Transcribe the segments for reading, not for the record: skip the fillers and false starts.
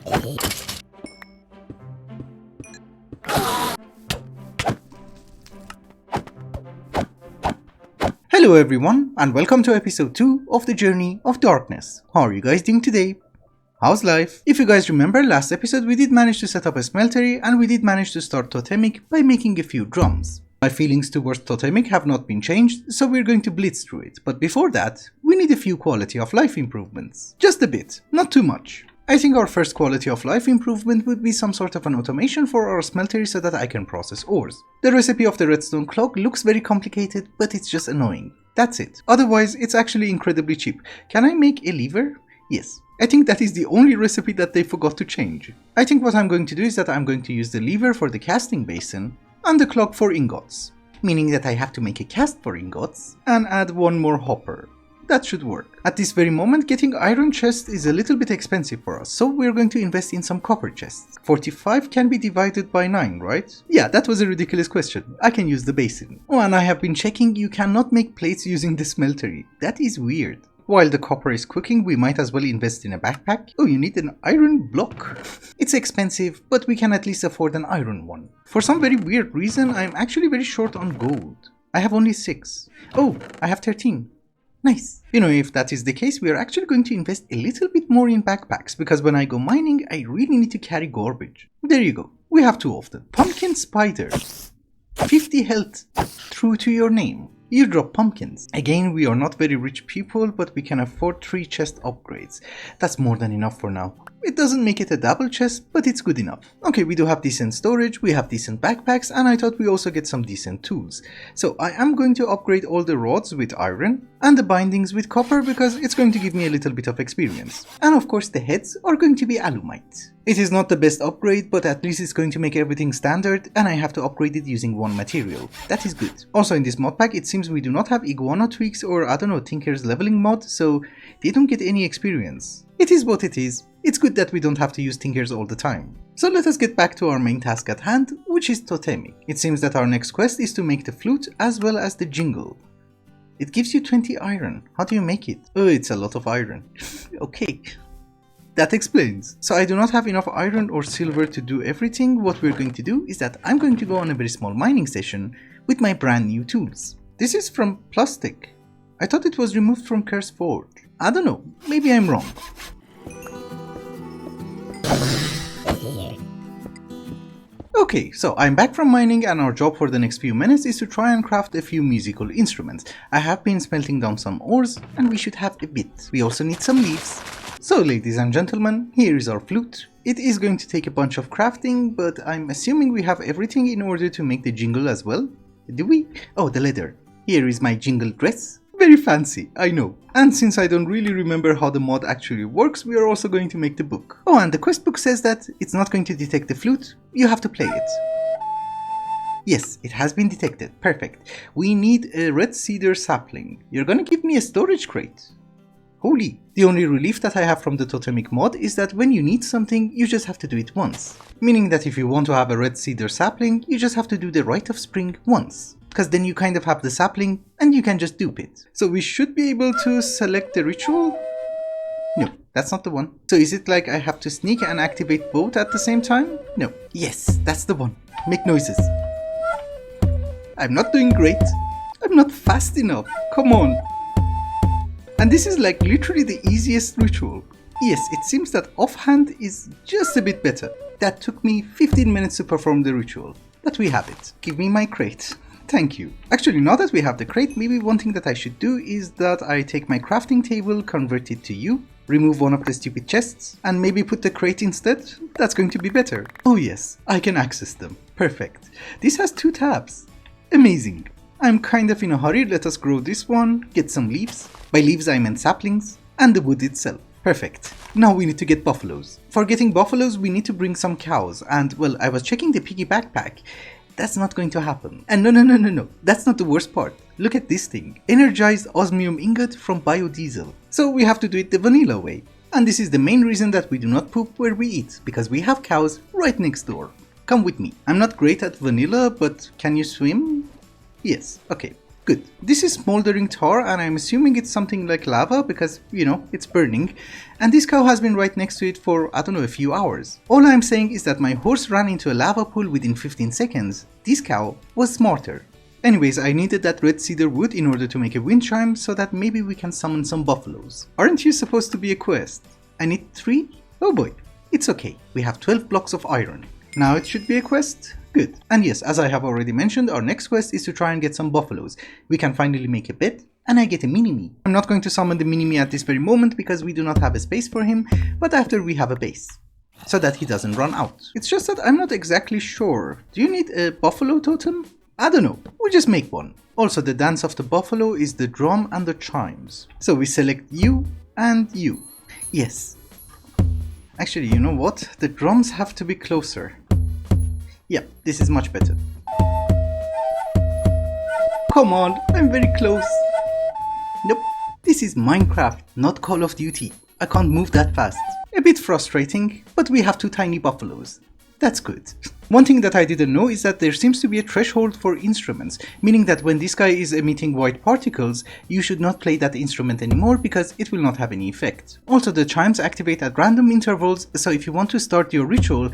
Hello everyone, and welcome to episode 2 of the Journey of Darkness. How are you guys doing today? How's life? If you guys remember, last episode we did manage to set up a smeltery and we did manage to start Totemic by making a few drums. My feelings towards Totemic have not been changed, so we're going to blitz through it, but before that, we need a few quality of life improvements. Just a bit, not too much. I think our first quality of life improvement would be some sort of an automation for our smeltery so that I can process ores. The recipe of the redstone clock looks very complicated, but it's just annoying. That's it. Otherwise, it's actually incredibly cheap. Can I make a lever? Yes. I think that is the only recipe that they forgot to change. I think what I'm going to do is that I'm going to use the lever for the casting basin and the clock for ingots. Meaning that I have to make a cast for ingots and add one more hopper. That should work. At this very moment, getting iron chests is a little bit expensive for us, so we're going to invest in some copper chests. 45 can be divided by 9, right? Yeah, that was a ridiculous question. I can use the basin. Oh, and I have been checking, you cannot make plates using the smeltery. That is weird. While the copper is cooking, we might as well invest in a backpack. Oh, you need an iron block. It's expensive, but we can at least afford an iron one. For some very weird reason, I'm actually very short on gold. I have only 6. Oh, I have 13. Nice. You know, if that is the case, we are actually going to invest a little bit more in backpacks, because when I go mining, I really need to carry garbage. There you go. We have 2 of them. Pumpkin spider. 50 health. True to your name. You drop pumpkins. Again, we are not very rich people, but we can afford 3 chest upgrades. That's more than enough for now. It doesn't make it a double chest, but it's good enough. Okay, we do have decent storage, we have decent backpacks, and I thought we also get some decent tools. So I am going to upgrade all the rods with iron and the bindings with copper because it's going to give me a little bit of experience. And of course the heads are going to be alumite. It is not the best upgrade, but at least it's going to make everything standard and I have to upgrade it using one material. That is good. Also in this mod pack it seems we do not have iguana tweaks or I don't know, Tinker's leveling mod, so they don't get any experience. It is what it is. It's good that we don't have to use Tinkers all the time. So let us get back to our main task at hand, which is Totemic. It seems that our next quest is to make the flute as well as the jingle. It gives you 20 iron. How do you make it? Oh, it's a lot of iron. Okay. That explains. So I do not have enough iron or silver to do everything. What we're going to do is that I'm going to go on a very small mining session with my brand new tools. This is from plastic. I thought it was removed from Curse Forge. I don't know, maybe I'm wrong. Okay, so I'm back from mining and our job for the next few minutes is to try and craft a few musical instruments. I have been smelting down some ores and we should have a bit. We also need some leaves. So ladies and gentlemen, here is our flute. It is going to take a bunch of crafting, but I'm assuming we have everything in order to make the jingle as well. Do we? Oh, the leather. Here is my jingle dress. Very fancy, I know. And since I don't really remember how the mod actually works, we are also going to make the book. Oh, and the quest book says that it's not going to detect the flute, you have to play it. Yes, it has been detected, perfect. We need a red cedar sapling. You're gonna give me a storage crate. Holy. The only relief that I have from the Totemic mod is that when you need something, you just have to do it once. Meaning that if you want to have a red cedar sapling, you just have to do the Rite of Spring once. Because then you kind of have the sapling and you can just dupe it. So we should be able to select the ritual. No, that's not the one. So is it like I have to sneak and activate both at the same time? No. Yes, that's the one. Make noises. I'm not doing great. I'm not fast enough. Come on. And this is like literally the easiest ritual. Yes, it seems that offhand is just a bit better. That took me 15 minutes to perform the ritual. But we have it. Give me my crate. Thank you. Actually, now that we have the crate, maybe one thing that I should do is that I take my crafting table, convert it to U, remove one of the stupid chests, and maybe put the crate instead. That's going to be better. Oh yes, I can access them. Perfect. This has 2 tabs. Amazing. I'm kind of in a hurry. Let us grow this one, get some leaves. By leaves I meant saplings, and the wood itself. Perfect. Now we need to get buffaloes. For getting buffaloes, we need to bring some cows, and well, I was checking the piggy backpack. That's not going to happen. And no, that's not the worst part. Look at this thing. Energized osmium ingot from biodiesel. So we have to do it the vanilla way. And this is the main reason that we do not poop where we eat, because we have cows right next door. Come with me. I'm not great at vanilla, but can you swim? Yes, okay. Good. This is smoldering tar and I'm assuming it's something like lava because, you know, it's burning. And this cow has been right next to it for, I don't know, a few hours. All I'm saying is that my horse ran into a lava pool within 15 seconds. This cow was smarter. Anyways, I needed that red cedar wood in order to make a wind chime so that maybe we can summon some buffaloes. Aren't you supposed to be a quest? I need 3? Oh boy. It's okay. We have 12 blocks of iron. Now it should be a quest. Good. And yes, as I have already mentioned, our next quest is to try and get some buffaloes. We can finally make a bed, and I get a mini-me. I'm not going to summon the mini-me at this very moment because we do not have a space for him, but after we have a base, so that he doesn't run out. It's just that I'm not exactly sure. Do you need a buffalo totem? I don't know. We just make one. Also, the dance of the buffalo is the drum and the chimes. So we select you and you. Yes. Actually, you know what? The drums have to be closer. Yeah, this is much better. Come on, I'm very close. Nope, this is Minecraft, not Call of Duty. I can't move that fast. A bit frustrating, but we have 2 tiny buffaloes. That's good. One thing that I didn't know is that there seems to be a threshold for instruments, meaning that when this guy is emitting white particles, you should not play that instrument anymore because it will not have any effect. Also, the chimes activate at random intervals, so if you want to start your ritual,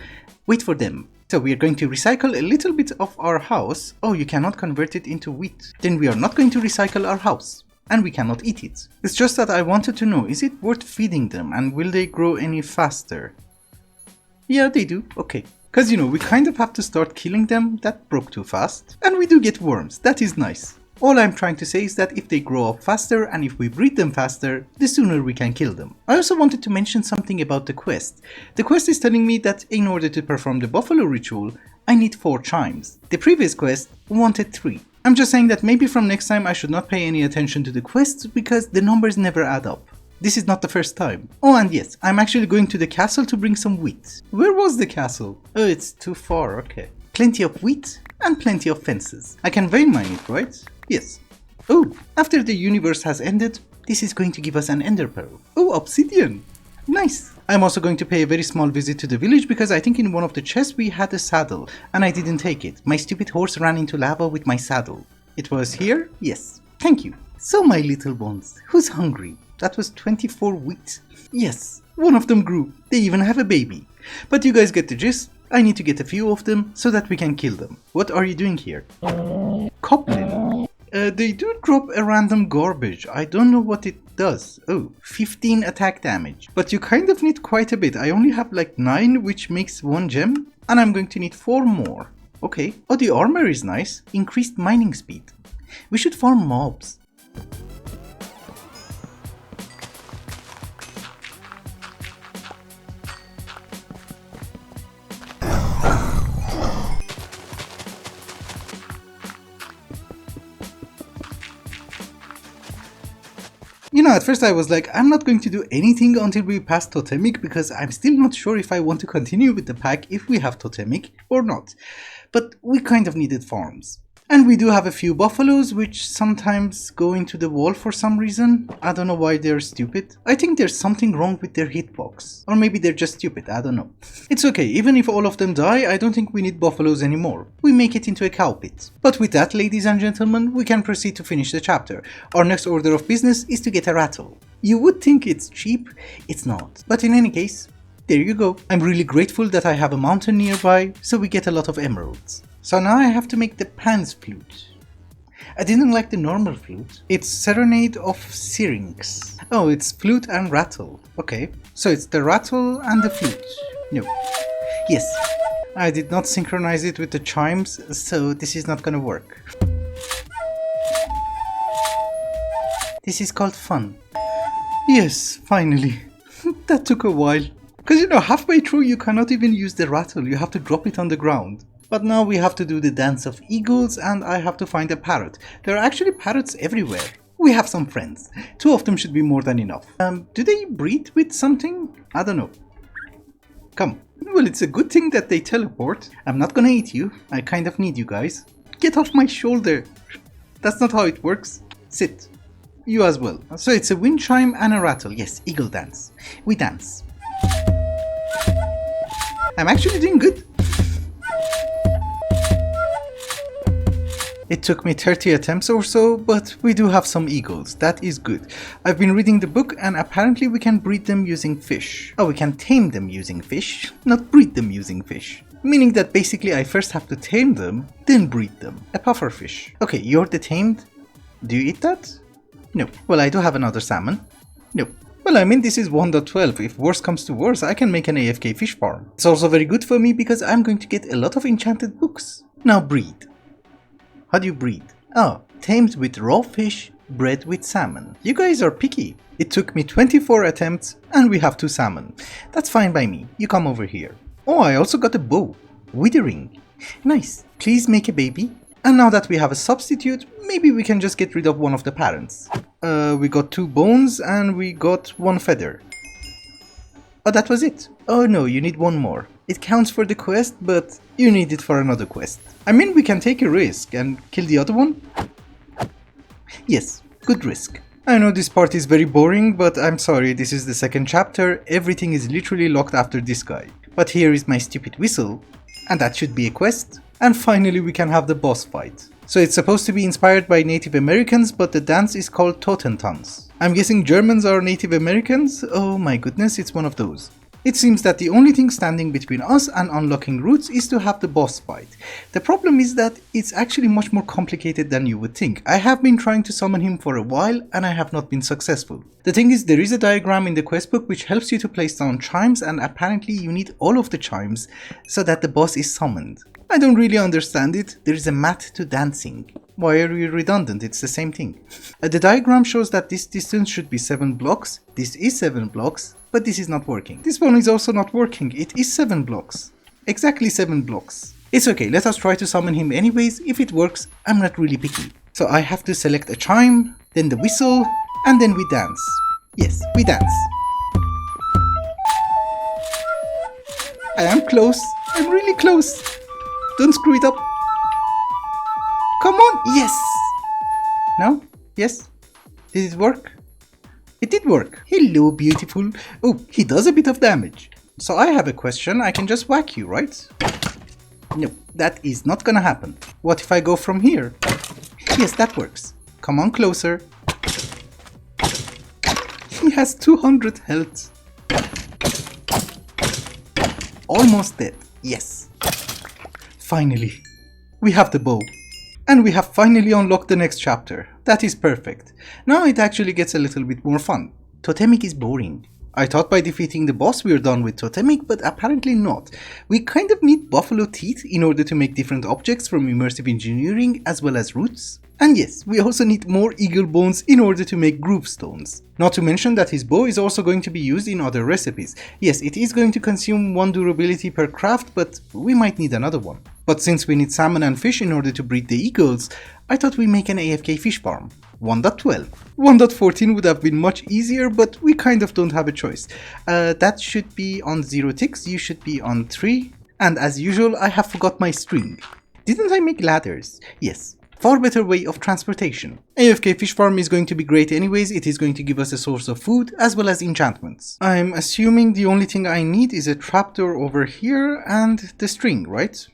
wait for them. So we are going to recycle a little bit of our house. Oh, you cannot convert it into wheat. Then we are not going to recycle our house. And we cannot eat it. It's just that I wanted to know, is it worth feeding them and will they grow any faster? Yeah, they do. Okay. Because, you know, we kind of have to start killing them. That broke too fast. And we do get worms. That is nice. All I'm trying to say is that if they grow up faster and if we breed them faster, the sooner we can kill them. I also wanted to mention something about the quest. The quest is telling me that in order to perform the buffalo ritual, I need 4 chimes. The previous quest wanted 3. I'm just saying that maybe from next time I should not pay any attention to the quests because the numbers never add up. This is not the first time. Oh, and yes, I'm actually going to the castle to bring some wheat. Where was the castle? Oh, it's too far, okay. Plenty of wheat and plenty of fences. I can vein mine it, right? Yes. Oh, after the universe has ended, this is going to give us an ender pearl. Oh, obsidian. Nice. I'm also going to pay a very small visit to the village because I think in one of the chests we had a saddle and I didn't take it. My stupid horse ran into lava with my saddle. It was here? Yes. Thank you. So my little ones, who's hungry? That was 24 wheat. Yes, one of them grew. They even have a baby. But you guys get the gist. I need to get a few of them so that we can kill them. What are you doing here? Coplin. They do drop a random garbage. I don't know what it does. Oh, 15 attack damage. But you kind of need quite a bit. I only have like 9, which makes 1 gem. And I'm going to need 4 more. Okay. Oh, the armor is nice. Increased mining speed. We should farm mobs. You know, at first I was like, I'm not going to do anything until we pass Totemic because I'm still not sure if I want to continue with the pack if we have Totemic or not. But we kind of needed farms. And we do have a few buffaloes which sometimes go into the wall for some reason. I don't know why they're stupid. I think there's something wrong with their hitbox. Or maybe they're just stupid, I don't know. It's okay, even if all of them die, I don't think we need buffaloes anymore. We make it into a cow pit. But with that, ladies and gentlemen, we can proceed to finish the chapter. Our next order of business is to get a rattle. You would think it's cheap, it's not. But in any case, there you go. I'm really grateful that I have a mountain nearby, so we get a lot of emeralds. So now I have to make the Pan's flute. I didn't like the normal flute. It's Serenade of Syrinx. Oh, it's flute and rattle. Okay, so it's the rattle and the flute. No. Yes, I did not synchronize it with the chimes, so this is not gonna work. This is called fun. Yes, finally. That took a while. Because you know, halfway through you cannot even use the rattle, you have to drop it on the ground. But now we have to do the dance of eagles and I have to find a parrot. There are actually parrots everywhere. We have some friends. 2 of them should be more than enough. Do they breed with something? I don't know. Come. Well, it's a good thing that they teleport. I'm not gonna eat you. I kind of need you guys. Get off my shoulder. That's not how it works. Sit. You as well. So it's a wind chime and a rattle. Yes, eagle dance. We dance. I'm actually doing good. It took me 30 attempts or so, but we do have some eagles, that is good. I've been reading the book and apparently we can breed them using fish. Oh, we can tame them using fish, not breed them using fish. Meaning that basically I first have to tame them, then breed them. A pufferfish. Okay, you're the tamed. Do you eat that? No. Well, I do have another salmon. No. Well, I mean, this is 1.12. If worse comes to worse, I can make an AFK fish farm. It's also very good for me because I'm going to get a lot of enchanted books. Now breed. How do you breed? Oh, tamed with raw fish, bred with salmon. You guys are picky. It took me 24 attempts and we have 2 salmon. That's fine by me. You come over here. Oh, I also got a bow. Withering. Nice. Please make a baby. And now that we have a substitute, maybe we can just get rid of one of the parents. We got 2 bones and we got 1 feather. Oh, that was it. Oh no, you need 1 more. It counts for the quest, but you need it for another quest. I mean, we can take a risk and kill the other one. Yes, good risk. I know this part is very boring, but I'm sorry, this is the second chapter. Everything is literally locked after this guy. But here is my stupid whistle, and that should be a quest. And finally we can have the boss fight. So it's supposed to be inspired by Native Americans, but the dance is called Totentanz. I'm guessing Germans are Native Americans? Oh my goodness, it's one of those. It seems that the only thing standing between us and unlocking roots is to have the boss fight. The problem is that it's actually much more complicated than you would think. I have been trying to summon him for a while and I have not been successful. The thing is, there is a diagram in the quest book which helps you to place down chimes, and apparently you need all of the chimes so that the boss is summoned. I don't really understand it. There is a mat to dancing. Why are you redundant? It's the same thing. The diagram shows that this distance should be 7 blocks. This is 7 blocks, but this is not working. This one is also not working. It is 7 blocks. Exactly 7 blocks. It's okay, let us try to summon him anyways. If it works, I'm not really picky. So I have to select a chime, then the whistle, and then we dance. Yes, we dance. I am close. I'm really close. Don't screw it up. Come on, yes! No? Yes? Did it work? It did work. Hello, beautiful. Oh, he does a bit of damage. So I have a question. I can just whack you, right? No, that is not gonna happen. What if I go from here? Yes, that works. Come on closer. He has 200 health. Almost dead. Yes. Finally. We have the bow. And we have finally unlocked the next chapter. That is perfect. Now it actually gets a little bit more fun. Totemic is boring. I thought by defeating the boss we are done with Totemic, but apparently not. We kind of need buffalo teeth in order to make different objects from immersive engineering as well as roots. And yes, we also need more eagle bones in order to make groove stones. Not to mention that his bow is also going to be used in other recipes. Yes, it is going to consume 1 durability per craft, but we might need another one. But since we need salmon and fish in order to breed the eagles, I thought we make an AFK fish farm. 1.12. 1.14 would have been much easier, but we kind of don't have a choice. That should be on 0 ticks, you should be on 3. And as usual, I have forgot my string. Didn't I make ladders? Yes. Far better way of transportation. AFK fish farm is going to be great anyways. It is going to give us a source of food as well as enchantments. I'm assuming the only thing I need is a trapdoor over here and the string, right?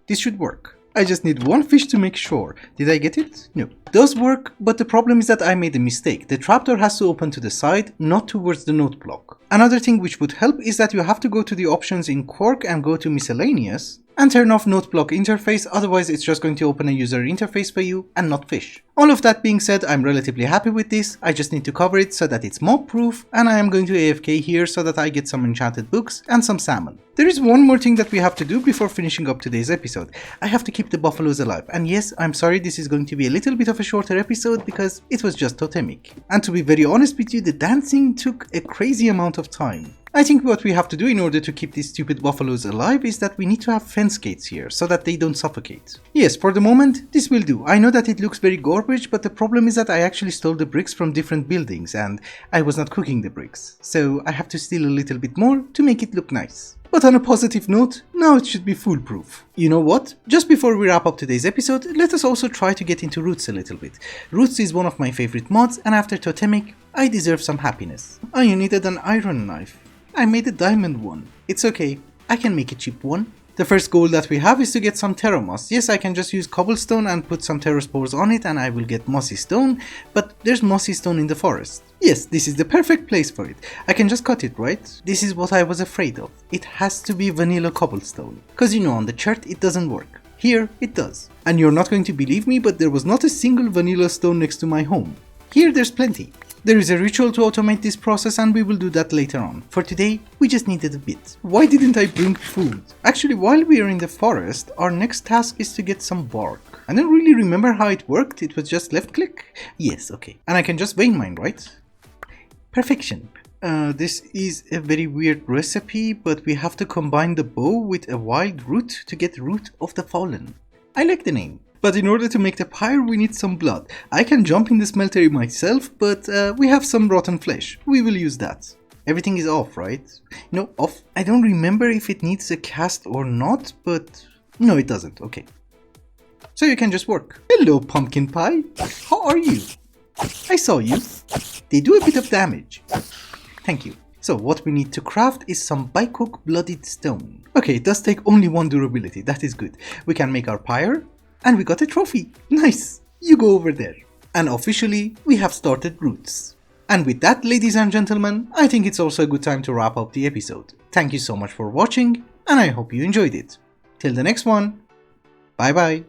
This should work. I just need 1 fish to make sure. Did I get it? No. It does work, but the problem is that I made a mistake. The trapdoor has to open to the side, not towards the note block. Another thing which would help is that you have to go to the options in Quark and go to miscellaneous and turn off note block interface, otherwise it's just going to open a user interface for you and not fish. All of that being said, I'm relatively happy with this. I just need to cover it so that it's mob proof, and I am going to AFK here so that I get some enchanted books and some salmon. There is one more thing that we have to do before finishing up today's episode. I have to keep the buffaloes alive, and yes, I'm sorry this is going to be a little bit of a shorter episode because it was just Totemic. And to be very honest with you, the dancing took a crazy amount of time. I think what we have to do in order to keep these stupid buffaloes alive is that we need to have fence gates here so that they don't suffocate. Yes, for the moment, this will do. I know that it looks very garbage, but the problem is that I actually stole the bricks from different buildings and I was not cooking the bricks. So I have to steal a little bit more to make it look nice. But on a positive note, now it should be foolproof. You know what? Just before we wrap up today's episode, let us also try to get into Roots a little bit. Roots is one of my favorite mods, and after Totemic, I deserve some happiness. Oh, you needed an iron knife. I made a diamond one. It's okay, I can make a cheap one. The first goal that we have is to get some terra moss. Yes, I can just use cobblestone and put some terra spores on it and I will get mossy stone, but there's mossy stone in the forest. Yes, this is the perfect place for it. I can just cut it, right? This is what I was afraid of. It has to be vanilla cobblestone. Cause you know, on the chart it doesn't work. Here it does. And you're not going to believe me, but there was not a single vanilla stone next to my home. Here there's plenty. There is a ritual to automate this process and we will do that later on. For today, we just needed a bit. Why didn't I bring food? Actually, while we are in the forest, our next task is to get some bark. I don't really remember how it worked, it was just left click? Yes, okay. And I can just vein mine, right? Perfection. This is a very weird recipe, but we have to combine the bow with a wild root to get Root of the Fallen. I like the name. But in order to make the pyre, we need some blood. I can jump in the smeltery myself, but we have some rotten flesh. We will use that. Everything is off, right? No, off. I don't remember if it needs a cast or not, but no, it doesn't. Okay. So you can just work. Hello, pumpkin pie. How are you? I saw you. They do a bit of damage. Thank you. So what we need to craft is some Bicok blooded stone. Okay, it does take only 1 durability. That is good. We can make our pyre. And we got a trophy. Nice. You go over there. And officially, we have started roots. And with that, ladies and gentlemen, I think it's also a good time to wrap up the episode. Thank you so much for watching, and I hope you enjoyed it. Till the next one, bye bye.